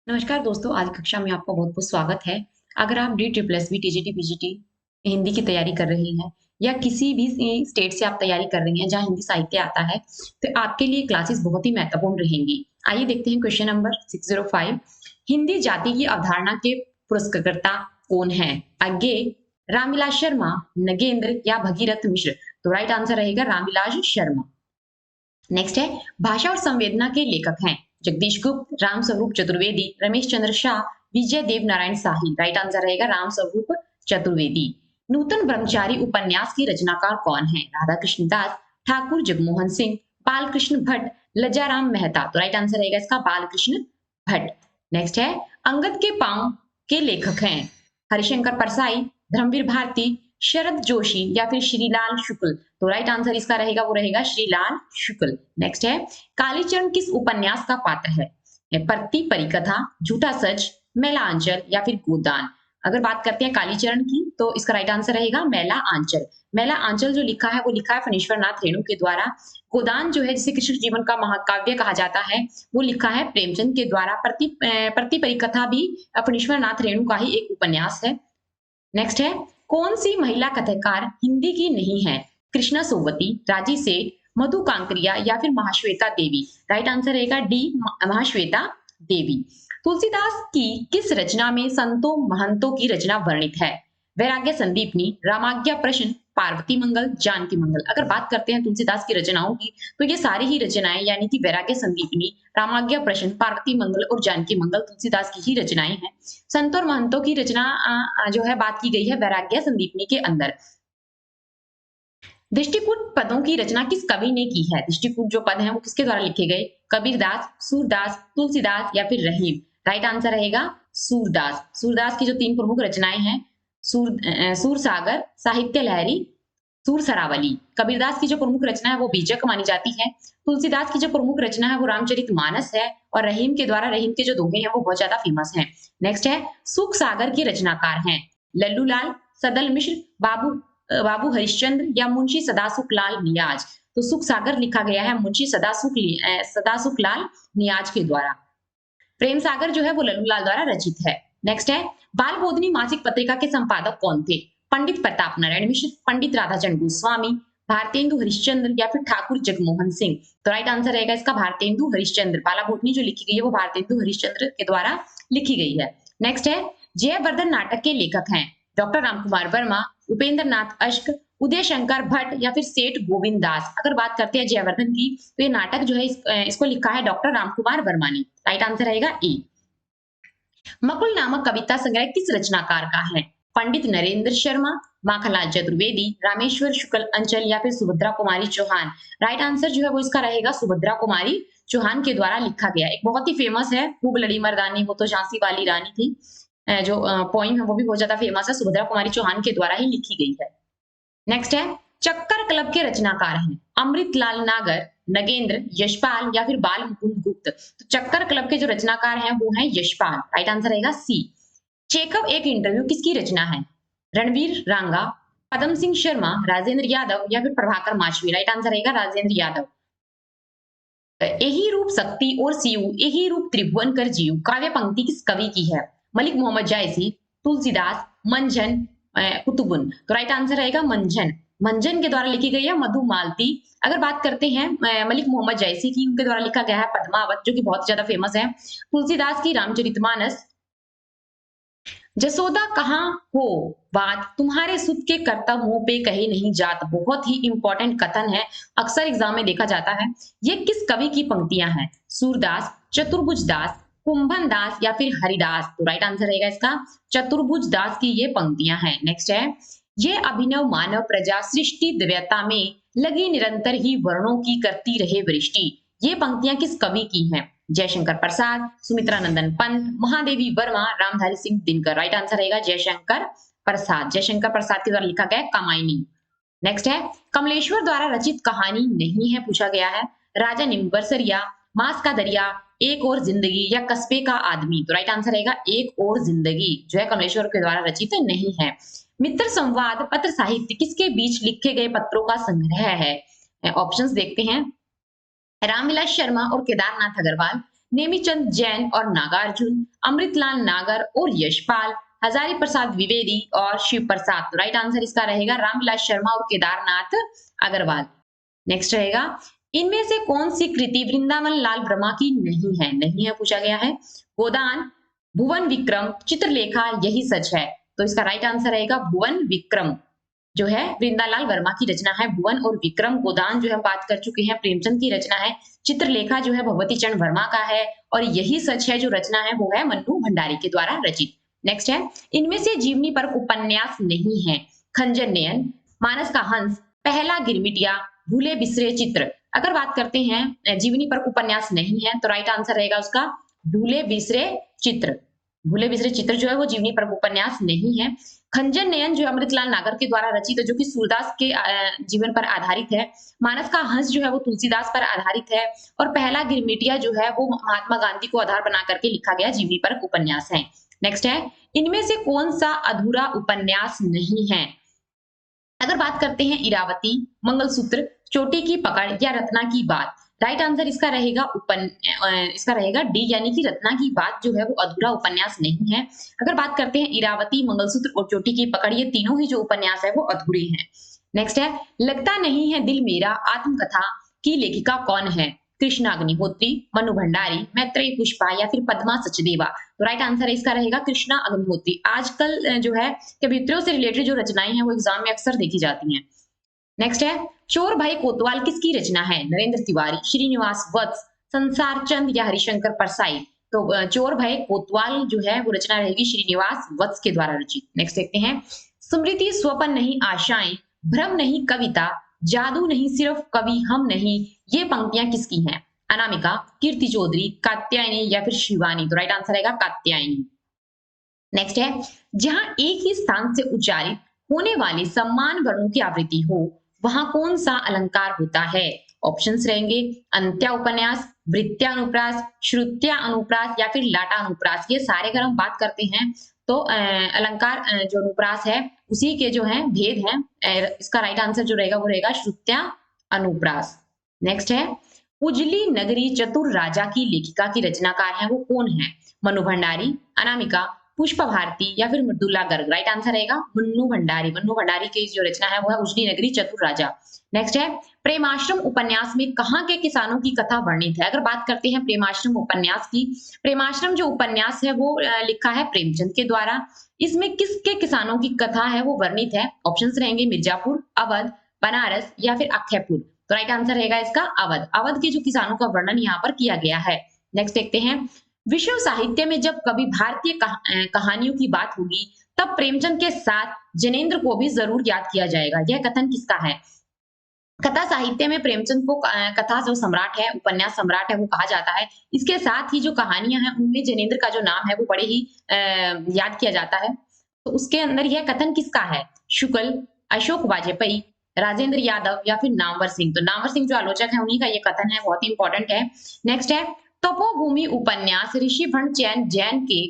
नमस्कार दोस्तों, आज कक्षा में आपका बहुत-बहुत स्वागत है। अगर आप D triple S B, TGT, PGT Hindi की तैयारी कर रही हैं या किसी भी स्टेट से आप तैयारी कर रही हैं जहाँ हिंदी साहित्य आता है, तो आपके लिए क्लासेस बहुत ही महत्वपूर्ण रहेंगी। आइए देखते हैं क्वेश्चन नंबर 605 हिंदी जाति की अवधारणा के पुरस्कर्ता कौन हैं? अज्ञे, रामविलास शर्मा, नगेंद्र या भगीरथ मिश्र? तो राइट आंसर रहेगा रामविलास शर्मा। नेक्स्ट है भाषा और संवेदना के लेखक हैं जगदीश गुप्त, राम स्वरूप चतुर्वेदी, रमेश चंद्र शाह, विजय देव नारायण शाही। राइट आंसर रहेगा राम स्वरूप चतुर्वेदी। नूतन ब्रह्मचारी उपन्यास की रचनाकार कौन है? राधा कृष्ण दास, ठाकुर जगमोहन सिंह, बालकृष्ण भट्ट, लज्जाराम मेहता। तो राइट आंसर रहेगा इसका बालकृष्ण भट्ट। नेक्स्ट है अंगद के पांव के लेखक हैं हरिशंकर परसाई, धर्मवीर भारती, शरद जोशी या फिर श्रीलाल शुक्ल। तो राइट आंसर इसका रहेगा वो रहेगा श्रीलाल शुक्ल। नेक्स्ट है कालीचरण किस उपन्यास का पात्र है? परती परिकथा, झूठा सच, मेला आंचल या फिर गोदान? अगर बात करते हैं कालीचरण की तो इसका राइट आंसर रहेगा मेला आंचल। मेला आंचल जो लिखा है वो लिखा है फणीश्वर नाथ रेणु के द्वारा। गोदान जो है जिसे कृष्ण जीवन का महाकाव्य कहा जाता है वो लिखा है प्रेमचंद के द्वारा। प्रति परिकथा भी फणीश्वर नाथ रेणु का ही एक उपन्यास है। नेक्स्ट है कौन सी महिला कथाकार हिंदी की नहीं है? कृष्णा सोवती, राजी सेठ, मधु कांकरिया या फिर महाश्वेता देवी? राइट आंसर रहेगा डी महाश्वेता देवी। तुलसीदास की किस रचना में संतों महंतों की रचना वर्णित है? वैराग्य संदीपनी, रामाज्ञा प्रश्न, पार्वती मंगल, जानकी मंगल। अगर बात करते हैं तुलसीदास की रचनाओं की तो ये सारी ही रचनाएं यानी कि वैराग्य संदीपनी, रामाज्ञा प्रश्न, पार्वती मंगल और जानकी मंगल तुलसीदास की ही रचनाएं हैं। संत और महंतों की रचना जो है बात की गई है वैराग्य संदीपनी के अंदर। दृष्टिकूट पदों की रचना किस कवि ने की है? दृष्टिकूट जो पद हैं वो किसके द्वारा लिखे गए? कबीरदास, सूरदास, तुलसीदास या फिर रहीम? राइट आंसर रहेगा सूरदास। सूरदास की जो तीन प्रमुख रचनाएं हैं सूर सागर, साहित्य लहरी, सूर सरावली। कबीरदास की जो प्रमुख रचना है वो बीजक मानी जाती है। तुलसीदास की जो प्रमुख रचना है वो रामचरितमानस है और रहीम के द्वारा रहीम के जो दोहे हैं वो बहुत ज्यादा फेमस हैं। नेक्स्ट है सुख सागर के रचनाकार हैं लल्लू लाल, सदल मिश्र, बाबू हरिश्चंद्र या मुंशी सदासुख लाल नियाज? तो सुख सागर लिखा गया है मुंशी सदासुख लाल नियाज के द्वारा। प्रेम सागर जो है वो लल्लूलाल द्वारा रचित है। नेक्स्ट है बाल बोधनी मासिक पत्रिका के संपादक कौन थे? पंडित प्रताप नारायण मिश्र, पंडित राधाचंद्र गोस्वामी, भारतेंदु हरिश्चंद्र या फिर ठाकुर जगमोहन सिंह? तो राइट आंसर रहेगा इसका भारतेंदु हरिश्चंद्र। बाला बोधनी जो लिखी गई है वो भारतेंदु हरिश्चंद्र के द्वारा लिखी गई है। नेक्स्ट है जयवर्धन नाटक के लेखक हैं डॉक्टर रामकुमार वर्मा, उपेंद्र नाथ अश्क, उदय शंकर भट्ट या फिर सेठ गोविंद दास? अगर बात करते हैं जयवर्धन की तो ये नाटक जो है इसको लिखा है डॉक्टर रामकुमार वर्मा ने। राइट आंसर रहेगा ए। मकुल नामक कविता संग्रह किस रचनाकार का है? पंडित नरेंद्र शर्मा, माखनलाल चतुर्वेदी, रामेश्वर शुक्ल अंचल या फिर सुभद्रा कुमारी चौहान? राइट आंसर जो है वो इसका रहेगा सुभद्रा कुमारी चौहान के द्वारा लिखा गया। एक बहुत ही फेमस है खूब लड़ी मर्दानी वो तो झांसी वाली रानी थी। जो पोइम है वो भी बहुत ज्यादा फेमस है, सुभद्रा कुमारी चौहान के द्वारा ही लिखी गई है। नेक्स्ट है चक्कर क्लब के रचनाकार हैं अमृतलाल नागर, नगेंद्र, यशपाल या फिर बाल मुकुंद गुप्त? तो चक्कर क्लब के जो रचनाकार हैं वो हैं यशपाल। राइट आंसर रहेगा सी। चेकअप एक इंटरव्यू किसकी रचना है? रणवीर रांगा, पदम सिंह शर्मा, राजेंद्र यादव या फिर प्रभाकर माछवी? राइट आंसर रहेगा राजेंद्र यादव। यही रूप शक्ति और सीयू, यही रूप त्रिभुवन कर जीव काव्य पंक्ति किस कवि की है? मलिक मोहम्मद जायसी, तुलसीदास, मंझन, कुतुबुन? तो राइट आंसर रहेगा मंझन। मंझन के द्वारा लिखी गई है मधु मालती। अगर बात करते हैं मलिक मोहम्मद जायसी की, उनके द्वारा लिखा गया है पद्मावत जो कि बहुत ज्यादा फेमस है। तुलसीदास की रामचरितमानस। जसोदा कहाँ हो बात तुम्हारे सुत के करतब मुंह पे कहे नहीं जात? बहुत ही इंपॉर्टेंट कथन है, अक्सर एग्जाम में देखा जाता है। ये किस कवि की पंक्तियां हैं? सूरदास, चतुर्भुज दास, कुंभन दास या फिर हरिदास? तो राइट आंसर रहेगा इसका चतुर्भुज दास की ये पंक्तियां हैं। नेक्स्ट है ये अभिनव मानव प्रजा सृष्टि दिव्यता में लगी निरंतर ही वर्णों की करती रहे वृष्टि? ये पंक्तियां किस कवि की हैं? जयशंकर प्रसाद, सुमित्रा नंदन पंत, महादेवी वर्मा, रामधारी सिंह दिनकर? राइट आंसर रहेगा जयशंकर प्रसाद। जयशंकर प्रसाद के द्वारा लिखा गया है कामायनी। नेक्स्ट है कमलेश्वर द्वारा रचित कहानी नहीं है पूछा गया है राजा निम्बरसरिया, मांस का दरिया, एक और जिंदगी या कस्बे का आदमी? तो राइट आंसर रहेगा एक और जिंदगी जो है कमलेश्वर के द्वारा रचित नहीं है। मित्र संवाद पत्र साहित्य किसके बीच लिखे गए पत्रों का संग्रह है? ऑप्शंस देखते हैं रामविलास शर्मा और केदारनाथ अग्रवाल, नेमीचंद जैन और नागार्जुन, अमृतलाल नागर और यशपाल, हजारी प्रसाद द्विवेदी और शिव प्रसाद। तो राइट आंसर इसका रहेगा रामविलास शर्मा और केदारनाथ अग्रवाल। नेक्स्ट रहेगा, इनमें से कौन सी कृति वृंदावन लाल वर्मा की नहीं है पूछा गया है। गोदान, भुवन विक्रम, चित्रलेखा, यही सच है। तो इसका राइट आंसर रहेगा भुवन विक्रम जो है वृंदालाल वर्मा की रचना है। भुवन और विक्रम। गोदान जो हम बात कर चुके हैं प्रेमचंद की रचना है। चित्रलेखा जो है भगवती चरण वर्मा का है और यही सच है जो रचना है वो है मन्नू भंडारी के द्वारा रचित। नेक्स्ट है, इनमें से जीवनी पर उपन्यास नहीं है। खंजर नयन, मानस का हंस, पहला गिरमिटिया, भूले बिसरे चित्र। अगर बात करते हैं जीवनी पर उपन्यास नहीं है तो राइट आंसर रहेगा उसका भूले बिसरे चित्र। भूले बिसरे चित्र जो है वो जीवनी पर उपन्यास नहीं है। खंजर नयन जो अमृतलाल नागर के द्वारा रचित है जो कि सूरदास के जीवन पर आधारित है। मानस का हंस जो है वो तुलसीदास पर आधारित है और पहला गिरमिटिया जो है वो महात्मा गांधी को आधार बना करके लिखा गया जीवनी पर उपन्यास है। नेक्स्ट है, इनमें से कौन सा अधूरा उपन्यास नहीं है। अगर बात करते हैं इरावती, मंगलसूत्र, चोटी की पकड़ या रत्ना की बात। राइट आंसर इसका रहेगा डी यानी कि रत्ना की बात जो है वो अधूरा उपन्यास नहीं है। अगर बात करते हैं इरावती, मंगलसूत्र और चोटी की पकड़, ये तीनों ही जो उपन्यास है वो अधूरे हैं। नेक्स्ट है, लगता नहीं है दिल मेरा आत्मकथा की लेखिका कौन है। कृष्णा अग्निहोत्री, मनु भंडारी, मैत्रेयी पुष्पा या फिर पद्मा सचदेवा। तो राइट आंसर इसका रहेगा कृष्णा अग्निहोत्री। आजकल जो है कवित्रियों से रिलेटेड जो रचनाएं हैं वो एग्जाम में अक्सर देखी जाती हैं। नेक्स्ट है, चोर भाई कोतवाल किसकी रचना है। नरेंद्र तिवारी, श्रीनिवास वत्स, संसार चंद या हरिशंकर परसाई। तो चोर भाई कोतवाल जो है वो रचना रहेगी श्रीनिवास वत्स के द्वारा रचित। नेक्स्ट देखते हैं, स्मृति स्वपन नहीं आशाएं, भ्रम नहीं कविता, जादू नहीं सिर्फ कवि हम नहीं, ये पंक्तियां किसकी हैं। अनामिका, कीर्ति चौधरी, कात्यायनी या फिर शिवानी। तो राइट आंसर रहेगा कात्यायनी। नेक्स्ट है, जहां एक ही स्थान से उच्चारित होने वाले सम्मान वर्णों की आवृत्ति हो वहां कौन सा अलंकार होता है। ऑप्शंस रहेंगे अंत्या उपन्यास, वृत्त्या अनुप्रास, श्रुत्या अनुप्रास या फिर लाटा अनुप्रास। ये सारे अगर हम बात करते हैं तो अलंकार जो अनुप्रास है उसी के जो है भेद हैं। इसका राइट आंसर जो रहेगा वो रहेगा श्रुत्या अनुप्रास। नेक्स्ट है, उजली नगरी चतुर राजा की लेखिका की रचनाकार है वो कौन है। मनु भंडारी, अनामिका, पुष्पा भारती या फिर मृदुला गर्ग। राइट आंसर रहेगा मन्नू भंडारी। मन्नू भंडारी की जो रचना है वो है उजली नगरी चतुर राजा। नेक्स्ट है, प्रेमाश्रम उपन्यास में कहाँ के किसानों की कथा वर्णित है। अगर बात करते हैं प्रेमाश्रम उपन्यास की, प्रेमाश्रम जो उपन्यास है वो लिखा है प्रेमचंद के द्वारा। इसमें किसके किसानों की कथा है वो वर्णित है। ऑप्शंस रहेंगे मिर्जापुर, अवध, बनारस या फिर अक्षयपुर। तो राइट आंसर रहेगा इसका अवध। अवध के जो किसानों का वर्णन यहाँ पर किया गया है। नेक्स्ट देखते हैं, विश्व साहित्य में जब कभी भारतीय कहानियों की बात होगी तब प्रेमचंद के साथ जैनेन्द्र को भी जरूर याद किया जाएगा। यह कथन किसका है। कथा साहित्य में प्रेमचंद को कथा जो सम्राट है, उपन्यास सम्राट है वो कहा जाता है। इसके साथ ही जो कहानियां हैं उनमें जैनेन्द्र का जो नाम है वो बड़े ही याद किया जाता है। तो उसके अंदर यह कथन किसका है। शुक्ल, अशोक वाजपेयी, राजेंद्र यादव या फिर नामवर सिंह। तो नामवर सिंह जो आलोचक है उन्हीं का ये कथन है, बहुत ही इंपॉर्टेंट है। नेक्स्ट है, तपोभूमि उपन्यास ऋषिभण जैन के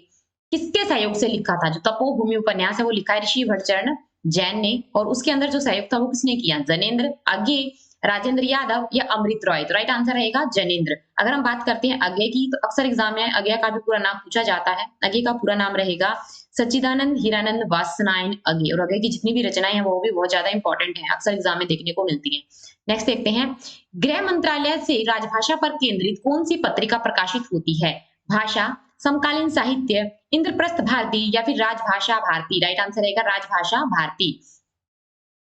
किसके सहयोग से लिखा था। जो तपोभूमि उपन्यास है वो लिखा है ऋषिभण चरण जैन ने और उसके अंदर जो सहयोग था वो किसने किया। जैनेन्द्र, अज्ञे, राजेंद्र यादव या अमृत रॉय। तो राइट आंसर रहेगा जैनेन्द्र। अगर हम बात करते हैं अज्ञे की तो अक्सर एग्जाम में अज्ञे का भी पूरा नाम पूछा जाता है। अज्ञे का पूरा नाम रहेगा सच्चिदानंद हीरानंद वासनायन अज्ञे। और अज्ञे की जितनी भी रचनाएं हैं वो भी बहुत ज्यादा इंपॉर्टेंट है, अक्सर एग्जाम में देखने को मिलती है। नेक्स्ट देखते हैं, गृह मंत्रालय से राजभाषा पर केंद्रित कौन सी पत्रिका प्रकाशित होती है। भाषा, समकालीन साहित्य, इंद्रप्रस्थ भारती या फिर राजभाषा भारती। राइट आंसर रहेगा राजभाषा भारती।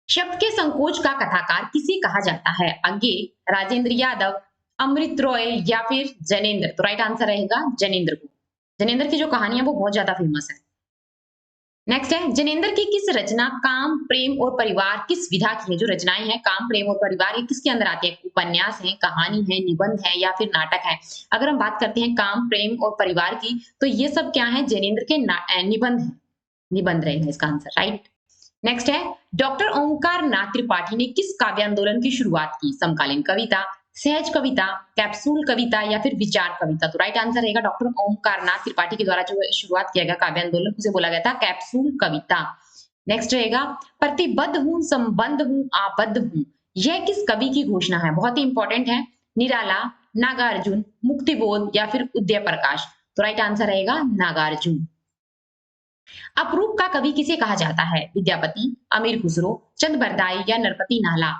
शब्द के संकोच का कथाकार किसे कहा जाता है। अज्ञे, राजेंद्र यादव, अमृत रॉय या फिर जैनेन्द्र। तो राइट आंसर रहेगा जैनेन्द्र को। जैनेन्द्र की जो कहानी है वो बहुत ज्यादा फेमस है। नेक्स्ट है, जैनेन्द्र की किस रचना काम, प्रेम और परिवार किस विधा की है। जो रचनाएं हैं काम, प्रेम और परिवार ये किसके अंदर आती है। उपन्यास है, कहानी है, निबंध है या फिर नाटक है। अगर हम बात करते हैं काम, प्रेम और परिवार की तो ये सब क्या है, जैनेन्द्र के निबंध है। निबंध रहेगा इसका आंसर। राइट। नेक्स्ट है, डॉक्टर ओंकार नाथ त्रिपाठी ने किस काव्य आंदोलन की शुरुआत की। समकालीन कविता, सहज कविता, कैप्सूल कविता या फिर विचार कविता। तो राइट आंसर रहेगा डॉक्टर ओमकार नाथ त्रिपाठी के द्वारा जो शुरुआत किया गया काव्य आंदोलन उसे बोला गया था कैप्सूल कविता। नेक्स्ट रहेगा, प्रतिबद्ध हूं, संबंध हूं, आबद्ध हूं, यह किस कवि की घोषणा है। बहुत ही इंपॉर्टेंट है। निराला, नागार्जुन, मुक्तिबोध या फिर उदय प्रकाश? तो राइट आंसर रहेगा नागार्जुन। अपरूप का कवि किसे कहा जाता है? विद्यापति, अमीर खुसरो, चंद बरदाई या नरपति नाला?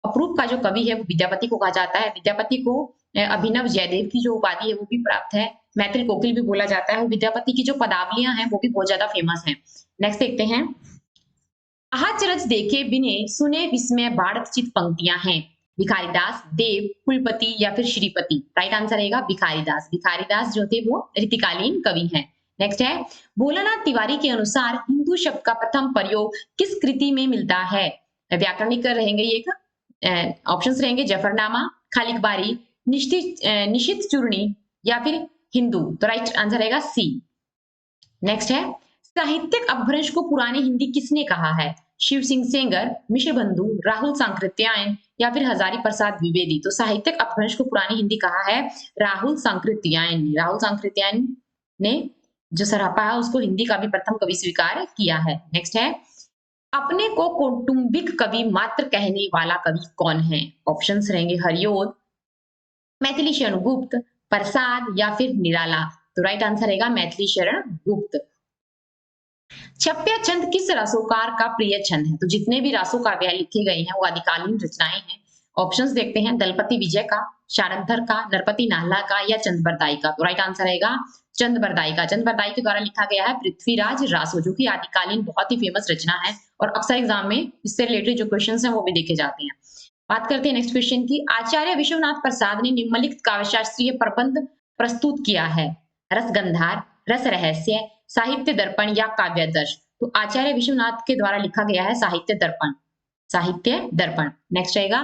अपरूप का जो कवि है वो विद्यापति को कहा जाता है। विद्यापति को अभिनव जयदेव की जो उपाधि है वो भी प्राप्त है। मैथिल कोकिल भी बोला जाता है। विद्यापति की जो पदावलियां हैं वो भी बहुत ज्यादा फेमस हैं। नेक्स्ट देखते हैं। आहचरज देखे बिने सुने विस्मय बाढ़ चित पंक्तियां हैं। भिखारीदास, देव, कुलपति या फिर श्रीपति? राइट आंसर रहेगा भिखारीदास। भिखारीदास जो थे वो रीतिकालीन कवि हैं। नेक्स्ट है, भोलानाथ तिवारी के अनुसार हिंदू शब्द का प्रथम प्रयोग किस कृति में मिलता है? व्याकरणिक रहेंगे ये ऑप्शंस रहेंगे जफरनामा, खालिकबारी, निशित चूर्णी या फिर हिंदू? तो राइट आंसर रहेगा सी। नेक्स्ट है, साहित्यिक अपभ्रंश को पुरानी हिंदी किसने कहा है? शिव सिंह सेंगर, मिश्र बंधु, राहुल सांकृत्यायन या फिर हजारी प्रसाद द्विवेदी? तो साहित्यिक अपभ्रंश को पुरानी हिंदी कहा है राहुल सांकृत्यायन ने। राहुल सांकृत्यायन ने जो सरापा है उसको हिंदी का भी प्रथम कवि स्वीकार किया है। नेक्स्ट है, अपने को कौटुंबिक कवि मात्र कहने वाला कवि कौन है? ऑप्शंस रहेंगे हरिओद, मैथिली शरण गुप्त, प्रसाद या फिर निराला? तो राइट आंसर रहेगा मैथिली शरण गुप्त। छप्या छंद किस रसोकार का प्रिय छंद है? तो जितने भी रासो काव्य लिखे गए हैं वो आदिकालीन रचनाएं हैं। ऑप्शंस देखते हैं, दलपति विजय का, शारंगधर का, नरपति नाहला का या चंद बरदाई का? तो राइट आंसर रहेगा चंद बरदाई का। चंद बरदाई के द्वारा लिखा गया है पृथ्वीराज रासो, जो कि आदिकालीन बहुत ही फेमस रचना है और अक्सर एग्जाम में इससे रिलेटेड जो क्वेश्चंस हैं वो भी देखे जाते हैं। बात करते हैं नेक्स्ट क्वेश्चन की। आचार्य विश्वनाथ प्रसाद ने निम्नलिखित काव्यशास्त्रीय प्रबंध प्रस्तुत किया है? रसगंधार, रस रहस्य, साहित्य दर्पण या काव्यादर्श? तो आचार्य विश्वनाथ के द्वारा लिखा गया है साहित्य दर्पण। साहित्य दर्पण। नेक्स्ट रहेगा,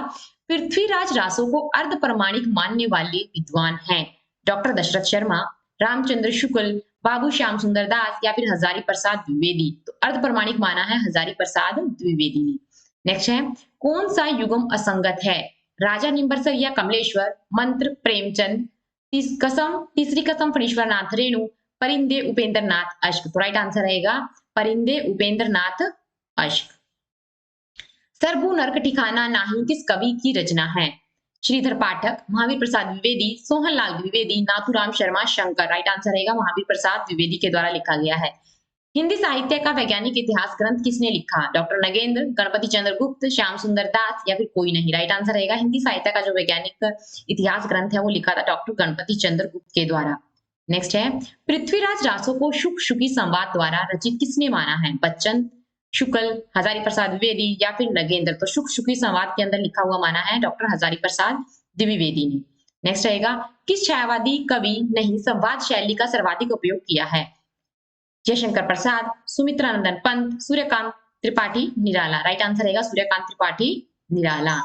पृथ्वीराज रासो को अर्ध प्रमाणिक मानने वाले विद्वान हैं? डॉक्टर दशरथ शर्मा, रामचंद्र शुक्ल, बाबू श्याम सुंदर दास या फिर हजारी प्रसाद द्विवेदी? तो अर्ध प्रमाणिक माना है हजारी प्रसाद द्विवेदी ने। नेक्स्ट है, कौन सा युगम असंगत है? राजा निम्बरसर या कमलेश्वर, मंत्र प्रेमचंद, तीसरी कसम फणीश्वर नाथ रेणु, परिंदे उपेंद्र नाथ अश्क? तो राइट आंसर रहेगा परिंदे उपेंद्र नाथ अश्क। सरबू नरक ठिकाना नाही किस कवि की रचना है? श्रीधर पाठक, महावीर प्रसाद द्विवेदी, सोहनलाल द्विवेदी, नाथुराम शर्मा शंकर? राइट आंसर रहेगा महावीर प्रसाद द्विवेदी के द्वारा लिखा गया है। हिंदी साहित्य का वैज्ञानिक इतिहास ग्रंथ किसने लिखा? डॉक्टर नगेंद्र, गणपति चंद्र गुप्त, श्याम सुंदर दास या फिर कोई नहीं? राइट आंसर रहेगा हिंदी साहित्य का जो वैज्ञानिक इतिहास ग्रंथ है वो लिखा था डॉक्टर गणपति चंद्र गुप्त के द्वारा। नेक्स्ट है, पृथ्वीराज रासो को शुक शुकी संवाद द्वारा रचित किसने माना है? बच्चन, शुक्ल, हजारी प्रसाद द्विवेदी या फिर नगेंद्र? तो शुक शुकी संवाद के अंदर लिखा हुआ माना है डॉक्टर हजारी प्रसाद द्विवेदी ने। नेक्स्ट रहेगा, किस छायावादी कवि ने संवाद शैली का सर्वाधिक उपयोग किया है? जयशंकर प्रसाद, सुमित्रानंदन पंत, सूर्यकांत त्रिपाठी निराला? राइट आंसर रहेगा सूर्यकांत त्रिपाठी निराला।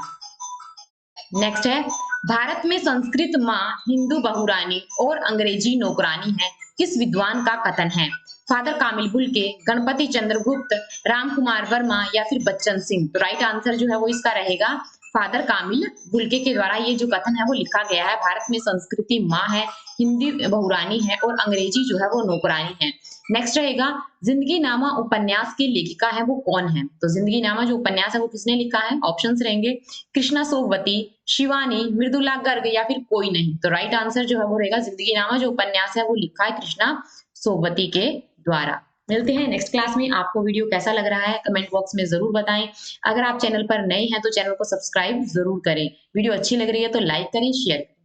नेक्स्ट है, भारत में संस्कृत माँ हिंदू बहुरानी और अंग्रेजी नौकरानी है किस विद्वान का कथन है? फादर कामिल बुल्के, गणपति चंद्रगुप्त, राम कुमार वर्मा या फिर बच्चन सिंह? तो राइट आंसर जो है वो इसका रहेगा फादर कामिल बुल्के के द्वारा ये जो कथन है वो लिखा गया है। भारत में संस्कृति माँ है, हिंदी बहुरानी है और अंग्रेजी जो है वो नौकरानी है। नेक्स्ट रहेगा, जिंदगी नामा उपन्यास की लेखिका है वो कौन है? तो जिंदगी नामा जो उपन्यास है वो किसने लिखा है? ऑप्शंस रहेंगे कृष्णा सोबती, शिवानी, मृदुला गर्ग या फिर कोई नहीं? तो राइट आंसर जो है वो रहेगा जिंदगी नामा जो उपन्यास है वो लिखा है कृष्णा सोबती के द्वारा। मिलते हैं नेक्स्ट क्लास में। आपको वीडियो कैसा लग रहा है कमेंट बॉक्स में जरूर बताएं। अगर आप चैनल पर नए हैं तो चैनल को सब्सक्राइब जरूर करें। वीडियो अच्छी लग रही है तो लाइक करें, शेयर करें।